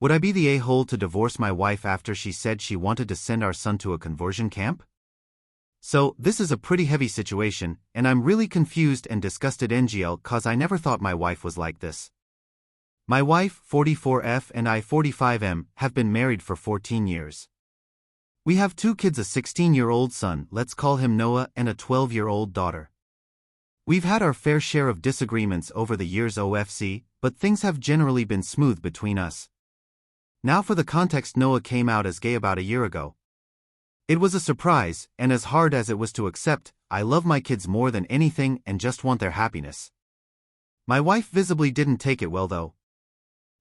Would I be the a-hole to divorce my wife after she said she wanted to send our son to a conversion camp? So, this is a pretty heavy situation, and I'm really confused and disgusted NGL cause I never thought my wife was like this. My wife, 44F, and I, 45M, have been married for 14 years. We have 2 kids, a 16-year-old son, let's call him Noah, and a 12-year-old daughter. We've had our fair share of disagreements over the years OFC, but things have generally been smooth between us. Now for the context, Noah came out as gay about a year ago. It was a surprise, and as hard as it was to accept, I love my kids more than anything and just want their happiness. My wife visibly didn't take it well though.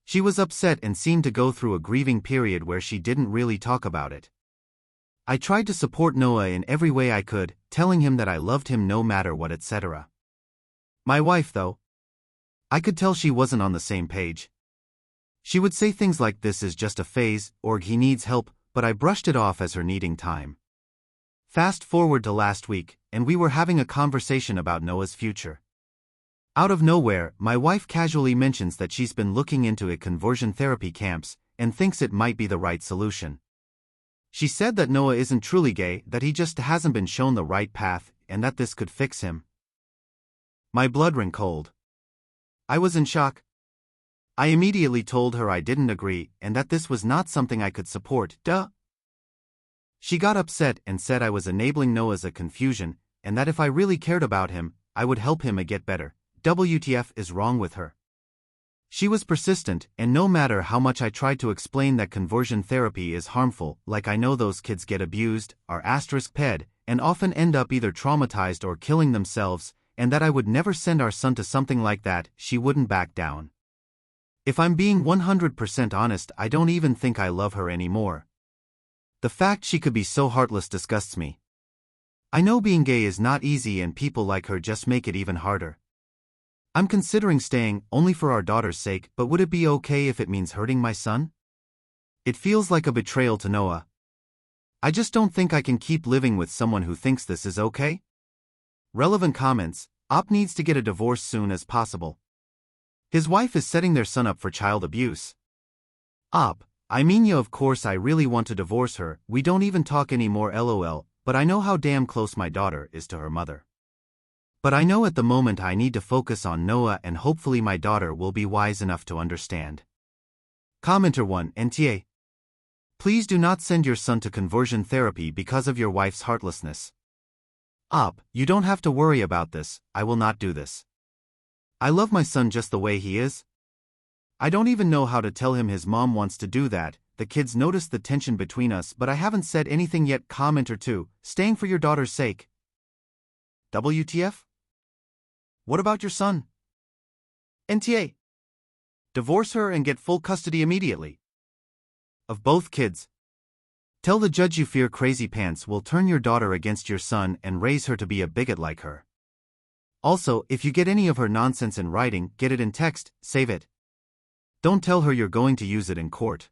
She was upset and seemed to go through a grieving period where she didn't really talk about it. I tried to support Noah in every way I could, telling him that I loved him no matter what, etc. My wife though, I could tell she wasn't on the same page. She would say things like this is just a phase, or he needs help, but I brushed it off as her needing time. Fast forward to last week, and we were having a conversation about Noah's future. Out of nowhere, my wife casually mentions that she's been looking into a conversion therapy camps, and thinks it might be the right solution. She said that Noah isn't truly gay, that he just hasn't been shown the right path, and that this could fix him. My blood ran cold. I was in shock. I immediately told her I didn't agree and that this was not something I could support, duh. She got upset and said I was enabling Noah's confusion and that if I really cared about him, I would help him get better. WTF is wrong with her? She was persistent, and no matter how much I tried to explain that conversion therapy is harmful, like I know those kids get abused, are *ped, and often end up either traumatized or killing themselves, and that I would never send our son to something like that, she wouldn't back down. If I'm being 100% honest, I don't even think I love her anymore. The fact she could be so heartless disgusts me. I know being gay is not easy and people like her just make it even harder. I'm considering staying, only for our daughter's sake, but would it be okay if it means hurting my son? It feels like a betrayal to Noah. I just don't think I can keep living with someone who thinks this is okay. Relevant comments: Op needs to get a divorce soon as possible. His wife is setting their son up for child abuse. Op: I mean, yeah, of course I really want to divorce her, we don't even talk anymore lol, but I know how damn close my daughter is to her mother. But I know at the moment I need to focus on Noah and hopefully my daughter will be wise enough to understand. Commenter 1 NTA. Please do not send your son to conversion therapy because of your wife's heartlessness. Op: you don't have to worry about this, I will not do this. I love my son just the way he is. I don't even know how to tell him his mom wants to do that. The kids noticed the tension between us, but I haven't said anything yet. Commenter 2, staying for your daughter's sake. WTF? What about your son? NTA. Divorce her and get full custody immediately. Of both kids. Tell the judge you fear crazy pants will turn your daughter against your son and raise her to be a bigot like her. Also, if you get any of her nonsense in writing, get it in text, save it. Don't tell her you're going to use it in court.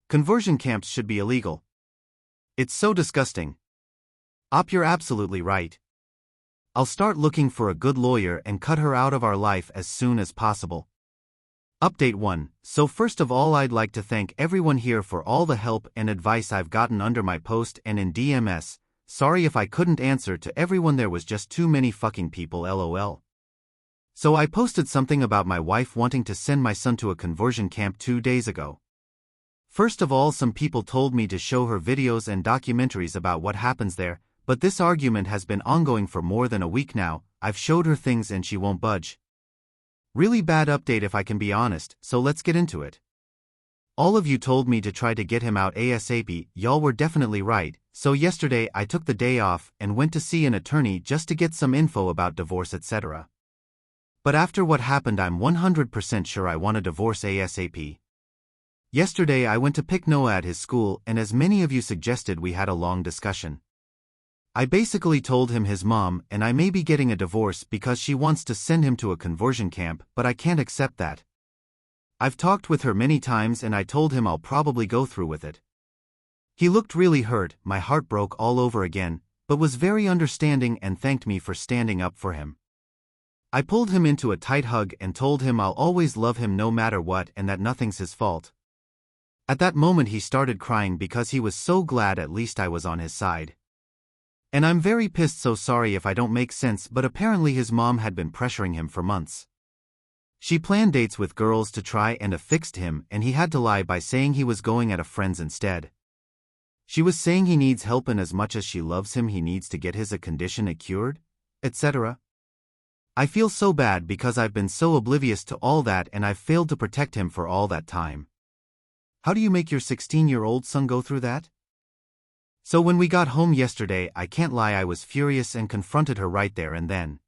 Conversion camps should be illegal. It's so disgusting. Op: you're absolutely right. I'll start looking for a good lawyer and cut her out of our life as soon as possible. Update 1. So first of all, I'd like to thank everyone here for all the help and advice I've gotten under my post and in DMs. Sorry if I couldn't answer to everyone, there was just too many fucking people lol. So I posted something about my wife wanting to send my son to a conversion camp 2 days ago. First of all, some people told me to show her videos and documentaries about what happens there, but this argument has been ongoing for more than a week now. I've showed her things and she won't budge. Really bad update if I can be honest, so let's get into it. All of you told me to try to get him out ASAP, y'all were definitely right, so yesterday I took the day off and went to see an attorney just to get some info about divorce etc. But after what happened, I'm 100% sure I want a divorce ASAP. Yesterday I went to pick Noah at his school and as many of you suggested we had a long discussion. I basically told him his mom and I may be getting a divorce because she wants to send him to a conversion camp, but I can't accept that. I've talked with her many times and I told him I'll probably go through with it. He looked really hurt, my heart broke all over again, but was very understanding and thanked me for standing up for him. I pulled him into a tight hug and told him I'll always love him no matter what and that nothing's his fault. At that moment he started crying because he was so glad at least I was on his side. And I'm very pissed, so sorry if I don't make sense, but apparently his mom had been pressuring him for months. She planned dates with girls to try and affix him, and he had to lie by saying he was going at a friend's instead. She was saying he needs help, and as much as she loves him he needs to get his condition cured, etc. I feel so bad because I've been so oblivious to all that and I've failed to protect him for all that time. How do you make your 16-year-old son go through that? So when we got home yesterday, I can't lie, I was furious and confronted her right there and then.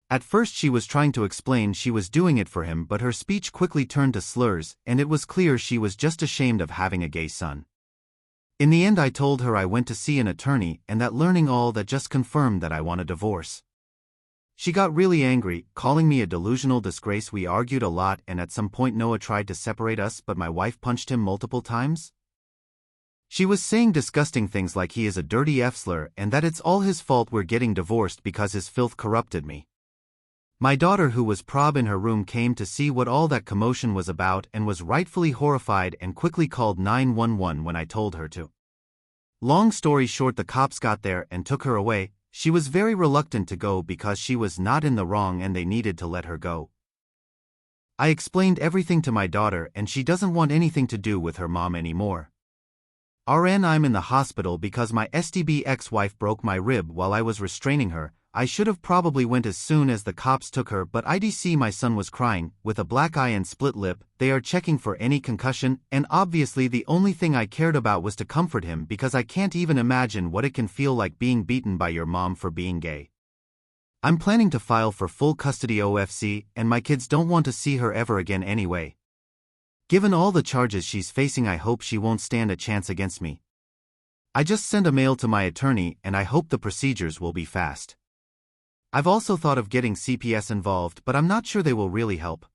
At first she was trying to explain she was doing it for him, but her speech quickly turned to slurs, and it was clear she was just ashamed of having a gay son. In the end I told her I went to see an attorney and that learning all that just confirmed that I want a divorce. She got really angry, calling me a delusional disgrace. We argued a lot and at some point Noah tried to separate us, but my wife punched him multiple times. She was saying disgusting things like he is a dirty F-slur and that it's all his fault we're getting divorced because his filth corrupted me. My daughter, who was prob in her room, came to see what all that commotion was about and was rightfully horrified and quickly called 911 when I told her to. Long story short, the cops got there and took her away. She was very reluctant to go because she was not in the wrong and they needed to let her go. I explained everything to my daughter and she doesn't want anything to do with her mom anymore. I'm in the hospital because my STB ex-wife broke my rib while I was restraining her. I should have probably went as soon as the cops took her, but IDC, my son was crying, with a black eye and split lip. They are checking for any concussion, and obviously the only thing I cared about was to comfort him because I can't even imagine what it can feel like being beaten by your mom for being gay. I'm planning to file for full custody OFC, and my kids don't want to see her ever again anyway. Given all the charges she's facing, I hope she won't stand a chance against me. I just sent a mail to my attorney and I hope the procedures will be fast. I've also thought of getting CPS involved, but I'm not sure they will really help.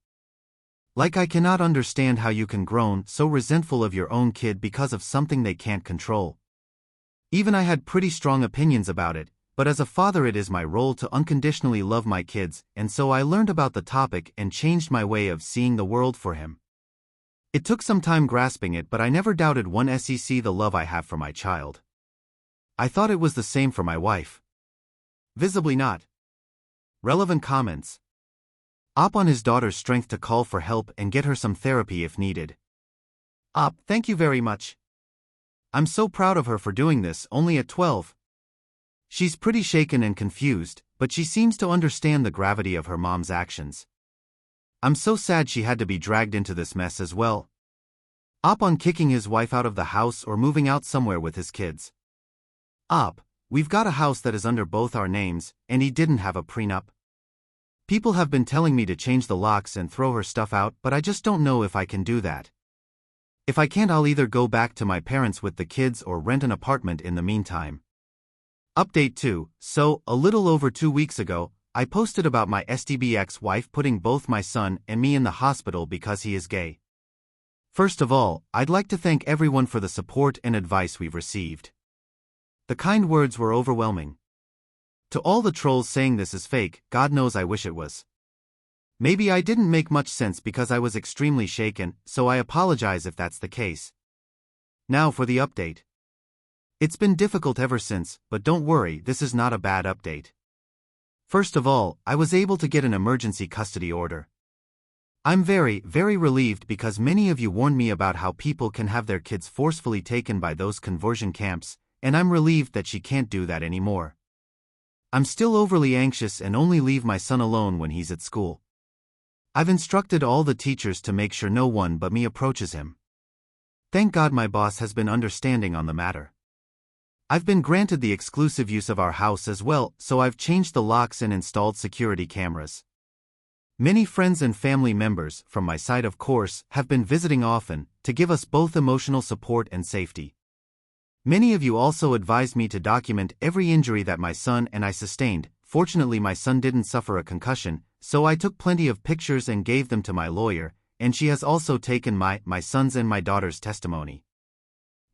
Like, I cannot understand how you can grow so resentful of your own kid because of something they can't control. Even I had pretty strong opinions about it, but as a father it is my role to unconditionally love my kids, and so I learned about the topic and changed my way of seeing the world for him. It took some time grasping it, but I never doubted one sec the love I have for my child. I thought it was the same for my wife. Visibly not. Relevant comments. On his daughter's strength to call for help and get her some therapy if needed. Thank you very much. I'm so proud of her for doing this, only at 12. She's pretty shaken and confused, but she seems to understand the gravity of her mom's actions. I'm so sad she had to be dragged into this mess as well. On kicking his wife out of the house or moving out somewhere with his kids. We've got a house that is under both our names, and he didn't have a prenup. People have been telling me to change the locks and throw her stuff out, but I just don't know if I can do that. If I can't, I'll either go back to my parents with the kids or rent an apartment in the meantime. Update 2. So, a little over 2 weeks ago, I posted about my STB ex-wife putting both my son and me in the hospital because he is gay. First of all, I'd like to thank everyone for the support and advice we've received. The kind words were overwhelming. To all the trolls saying this is fake, God knows I wish it was. Maybe I didn't make much sense because I was extremely shaken, so I apologize if that's the case. Now for the update. It's been difficult ever since, but don't worry, this is not a bad update. First of all, I was able to get an emergency custody order. I'm very, very relieved because many of you warned me about how people can have their kids forcefully taken by those conversion camps, and I'm relieved that she can't do that anymore. I'm still overly anxious and only leave my son alone when he's at school. I've instructed all the teachers to make sure no one but me approaches him. Thank God my boss has been understanding on the matter. I've been granted the exclusive use of our house as well, so I've changed the locks and installed security cameras. Many friends and family members, from my side of course, have been visiting often, to give us both emotional support and safety. Many of you also advised me to document every injury that my son and I sustained. Fortunately, my son didn't suffer a concussion, so I took plenty of pictures and gave them to my lawyer, and she has also taken my son's and my daughter's testimony.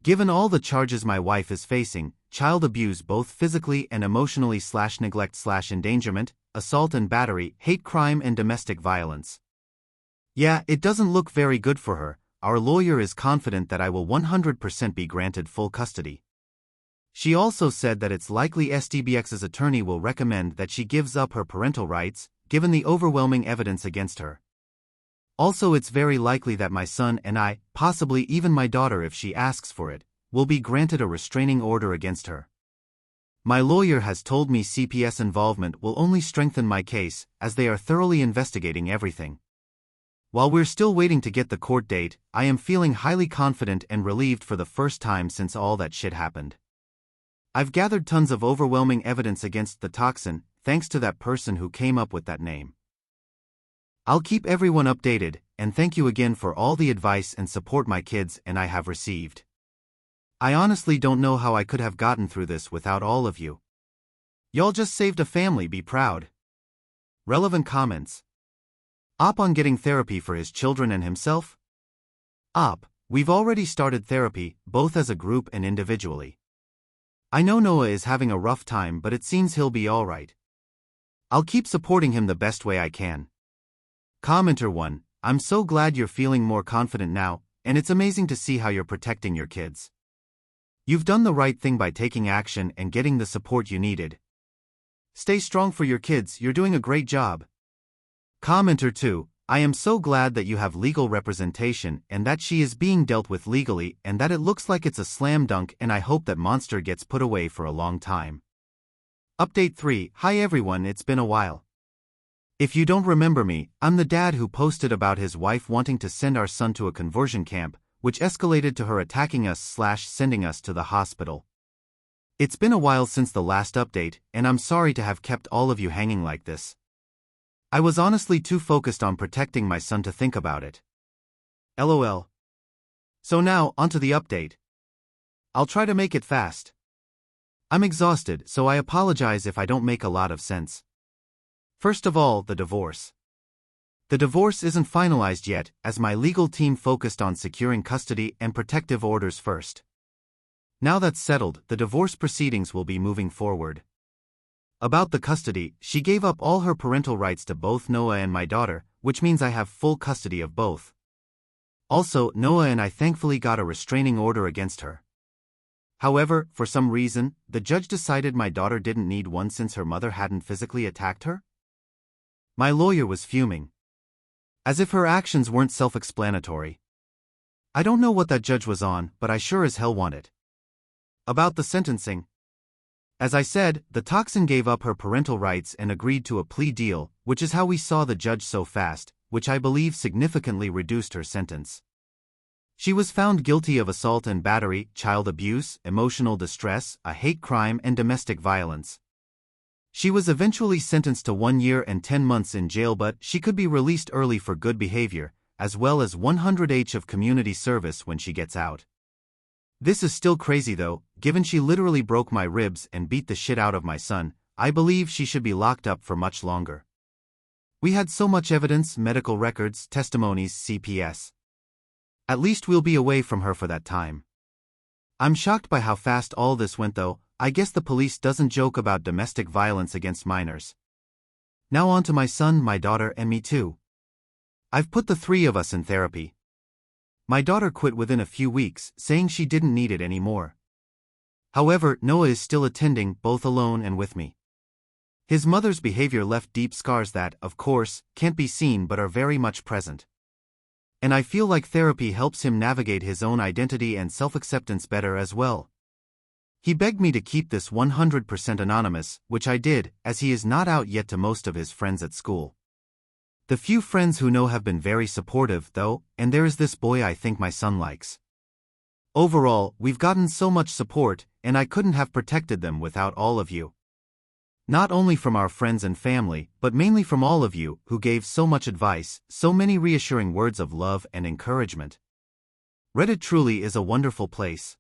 Given all the charges my wife is facing, child abuse both physically and emotionally / neglect / endangerment, assault and battery, hate crime and domestic violence. Yeah, it doesn't look very good for her. our lawyer is confident that I will 100% be granted full custody. She also said that it's likely SDBX's attorney will recommend that she gives up her parental rights, given the overwhelming evidence against her. Also, it's very likely that my son and I, possibly even my daughter if she asks for it, will be granted a restraining order against her. My lawyer has told me CPS involvement will only strengthen my case, as they are thoroughly investigating everything. While we're still waiting to get the court date, I am feeling highly confident and relieved for the first time since all that shit happened. I've gathered tons of overwhelming evidence against the toxin, thanks to that person who came up with that name. I'll keep everyone updated, and thank you again for all the advice and support my kids and I have received. I honestly don't know how I could have gotten through this without all of you. Y'all just saved a family, be proud. Relevant comments. Op on getting therapy for his children and himself? Op, we've already started therapy, both as a group and individually. I know Noah is having a rough time, but it seems he'll be alright. I'll keep supporting him the best way I can. Commenter 1, I'm so glad you're feeling more confident now, and it's amazing to see how you're protecting your kids. You've done the right thing by taking action and getting the support you needed. Stay strong for your kids, you're doing a great job. Commenter 2, I am so glad that you have legal representation and that she is being dealt with legally and that it looks like it's a slam dunk, and I hope that monster gets put away for a long time. Update 3, hi everyone, it's been a while. If you don't remember me, I'm the dad who posted about his wife wanting to send our son to a conversion camp, which escalated to her attacking us/sending us to the hospital. It's been a while since the last update, and I'm sorry to have kept all of you hanging like this. I was honestly too focused on protecting my son to think about it. LOL. So now, onto the update. I'll try to make it fast. I'm exhausted, so I apologize if I don't make a lot of sense. First of all, the divorce. The divorce isn't finalized yet, as my legal team focused on securing custody and protective orders first. Now that's settled, the divorce proceedings will be moving forward. About the custody, she gave up all her parental rights to both Noah and my daughter, which means I have full custody of both. Also, Noah and I thankfully got a restraining order against her. However, for some reason, the judge decided my daughter didn't need one since her mother hadn't physically attacked her. My lawyer was fuming. As if her actions weren't self-explanatory. I don't know what that judge was on, but I sure as hell want it. About the sentencing. As I said, the toxin gave up her parental rights and agreed to a plea deal, which is how we saw the judge so fast, which I believe significantly reduced her sentence. She was found guilty of assault and battery, child abuse, emotional distress, a hate crime, and domestic violence. She was eventually sentenced to 1 year and 10 months in jail, but she could be released early for good behavior, as well as 100 of community service when she gets out. This is still crazy though, given she literally broke my ribs and beat the shit out of my son. I believe she should be locked up for much longer. We had so much evidence, medical records, testimonies, CPS. At least we'll be away from her for that time. I'm shocked by how fast all this went though. I guess the police doesn't joke about domestic violence against minors. Now on to my son, my daughter, and me too. I've put the 3 of us in therapy. My daughter quit within a few weeks, saying she didn't need it anymore. However, Noah is still attending, both alone and with me. His mother's behavior left deep scars that, of course, can't be seen but are very much present. And I feel like therapy helps him navigate his own identity and self-acceptance better as well. He begged me to keep this 100% anonymous, which I did, as he is not out yet to most of his friends at school. The few friends who know have been very supportive, though, and there is this boy I think my son likes. Overall, we've gotten so much support, and I couldn't have protected them without all of you. Not only from our friends and family, but mainly from all of you, who gave so much advice, so many reassuring words of love and encouragement. Reddit truly is a wonderful place.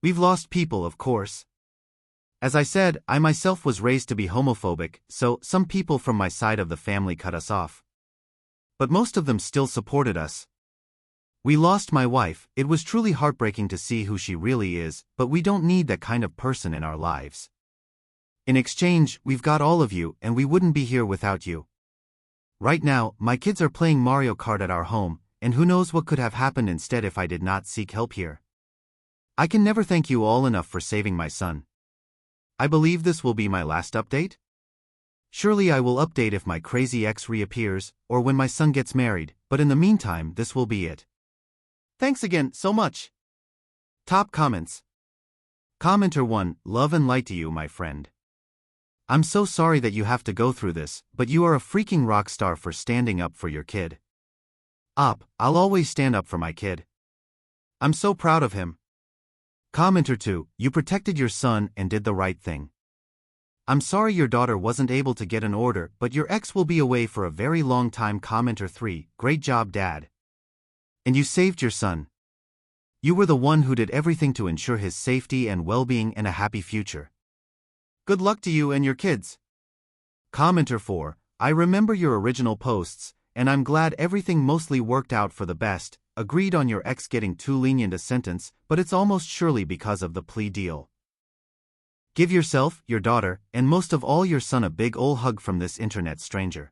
We've lost people, of course. As I said, I myself was raised to be homophobic, so some people from my side of the family cut us off. But most of them still supported us. We lost my wife. It was truly heartbreaking to see who she really is, but we don't need that kind of person in our lives. In exchange, we've got all of you, and we wouldn't be here without you. Right now, my kids are playing Mario Kart at our home, and who knows what could have happened instead if I did not seek help here. I can never thank you all enough for saving my son. I believe this will be my last update. Surely I will update if my crazy ex reappears, or when my son gets married, but in the meantime this will be it. Thanks again so much. Top comments. Commenter 1, love and light to you, my friend. I'm so sorry that you have to go through this, but you are a freaking rock star for standing up for your kid. I'll always stand up for my kid. I'm so proud of him. Commenter 2, you protected your son and did the right thing. I'm sorry your daughter wasn't able to get an order, but your ex will be away for a very long time. Commenter 3, great job, Dad. And you saved your son. You were the one who did everything to ensure his safety and well-being and a happy future. Good luck to you and your kids. Commenter 4, I remember your original posts, and I'm glad everything mostly worked out for the best. Agreed on your ex getting too lenient a sentence, but it's almost surely because of the plea deal. Give yourself, your daughter, and most of all your son a big ol' hug from this internet stranger.